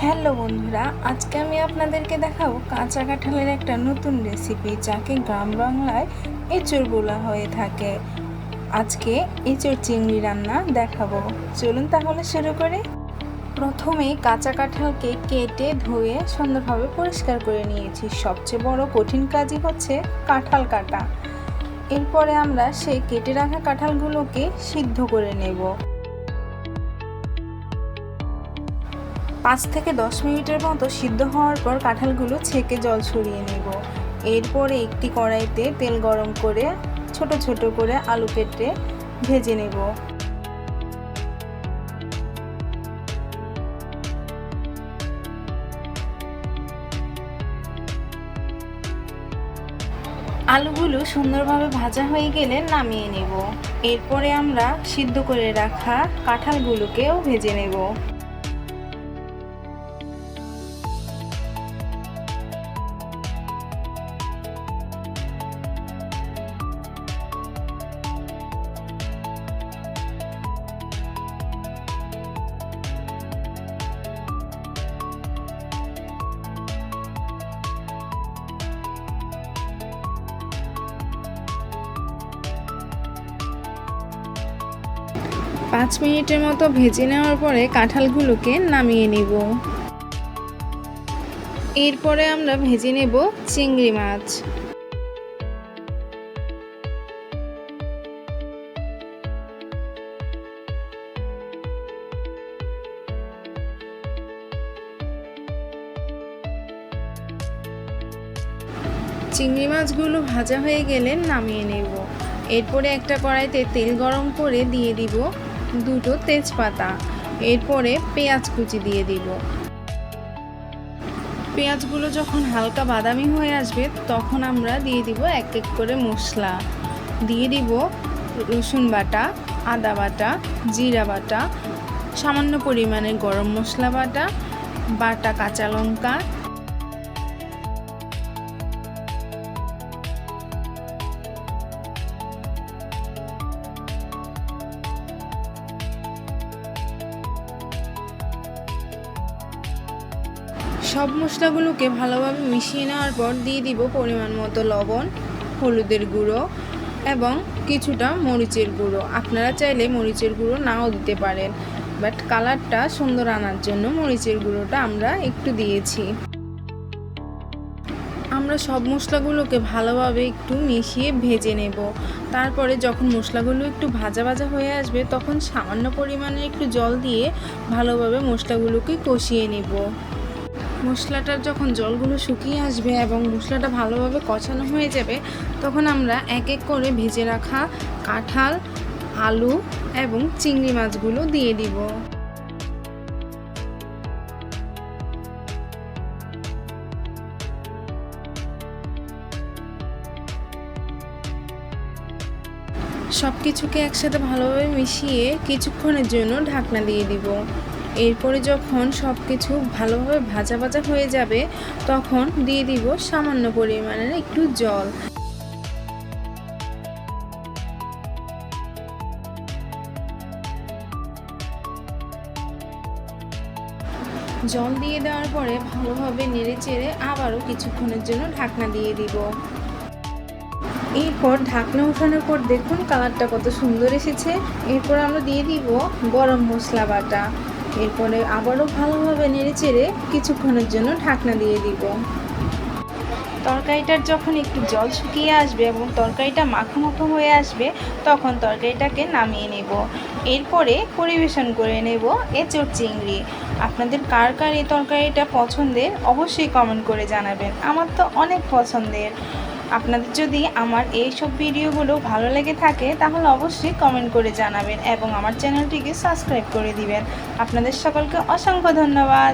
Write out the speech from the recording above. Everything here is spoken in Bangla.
হ্যালো বন্ধুরা, আজকে আমি আপনাদেরকে দেখাবো কাঁচা কাঁঠালের একটা নতুন রেসিপি, যাকে গ্রাম বাংলায় এঁচড় বলা হয়ে থাকে। আজকে এঁচড় চিংড়ি রান্না দেখাবো। চলুন তাহলে শুরু করি। প্রথমে কাঁচা কাঁঠালকে কেটে ধুয়ে সুন্দরভাবে পরিষ্কার করে নিয়েছি। সবচেয়ে বড় কঠিন কাজই হচ্ছে কাঁঠাল কাটা। এরপরে আমরা সেই কেটে রাখা কাঁঠালগুলোকে সিদ্ধ করে নেব। 5 থেকে 10 মিনিটের মতো সিদ্ধ হওয়ার পর কাঁঠালগুলো ছেঁকে জল ছড়িয়ে নেব। এরপরে একটি কড়াইতে তেল গরম করে ছোট ছোট করে আলু কেটে ভেজে নেব। আলুগুলো সুন্দরভাবে ভাজা হয়ে গেলে নামিয়ে নেব। এরপরে আমরা সিদ্ধ করে রাখা কাঁঠালগুলোকেও ভেজে নেব। 5 মিনিটের মতো ভেজে নেওয়ার পরে কাঁঠালগুলোকে নামিয়ে নেব। এরপরে আমরা ভেজে নেব চিংড়ি মাছ। চিংড়ি মাছগুলো ভাজা হয়ে গেলে নামিয়ে নেব। এরপরে একটা কড়াইতে তেল গরম করে দিয়ে দিব 2টো তেজপাতা। এরপরে পেঁয়াজ কুচি দিয়ে দিব। পেঁয়াজগুলো যখন হালকা বাদামি হয়ে আসবে তখন আমরা দিয়ে দিব এক এক করে মশলা। দিয়ে দিব রসুন বাটা, আদা বাটা, জিরা বাটা, সামান্য পরিমাণে গরম মশলা বাটা, বাটা কাঁচা লঙ্কা, সব মশলাগুলোকে ভালোভাবে মিশিয়ে নেওয়ার পর দিয়ে দিব পরিমাণ মতো লবণ, হলুদের গুঁড়ো এবং কিছুটা মরিচের গুঁড়ো। আপনারা চাইলে মরিচের গুঁড়ো নাও দিতে পারেন, বাট কালারটা সুন্দর আনার জন্য মরিচের গুঁড়োটা আমরা একটু দিয়েছি। আমরা সব মশলাগুলোকে ভালোভাবে একটু মিশিয়ে ভেজে নেব। তারপরে যখন মশলাগুলো একটু ভাজা ভাজা হয়ে আসবে তখন সামান্য পরিমাণে একটু জল দিয়ে ভালোভাবে মশলাগুলোকে কষিয়ে নেব। মশলাটার যখন জলগুলো শুকিয়ে আসবে এবং মশলাটা ভালোভাবে কষানো হয়ে যাবে তখন আমরা এক এক করে ভেজে রাখা কাঁঠাল, আলু এবং চিংড়ি মাছগুলো দিয়ে দিব। সব কিছুকে একসাথে ভালোভাবে মিশিয়ে কিছুক্ষণের জন্য ঢাকনা দিয়ে দিব। এরপরে যখন সব কিছু ভালোভাবে ভাজা ভাজা হয়ে যাবে তখন দিয়ে দিব সামান্য পরিমাণের একটু জল। জল দিয়ে দেওয়ার পরে ভালোভাবে নেড়ে চেড়ে আবারও কিছুক্ষণের জন্য ঢাকনা দিয়ে দিব। এরপর ঢাকনা ওঠানোর পর দেখুন কালারটা কত সুন্দর এসেছে। এরপর আমরা দিয়ে দিব গরম মশলা বাটা। এরপরে আবারও ভালোভাবে নেড়েচেড়ে কিছুক্ষণের জন্য ঢাকনা দিয়ে দিব। তরকারিটার যখন একটু জল শুকিয়ে আসবে এবং তরকারিটা মাখো মাখো হয়ে আসবে তখন তরকারিটাকে নামিয়ে নেব। এরপরে পরিবেশন করে নেব এঁচড় চিংড়ি। আপনাদের কার কার এই তরকারিটা পছন্দের অবশ্যই কমেন্ট করে জানাবেন। আমার তো অনেক পছন্দের। আপনাদের যদি আমার এইসব ভিডিওগুলো ভালো লেগে থাকে তাহলে অবশ্যই কমেন্ট করে জানাবেন এবং আমার চ্যানেলটিকে সাবস্ক্রাইব করে দিবেন। আপনাদের সকলকে অসংখ্য ধন্যবাদ।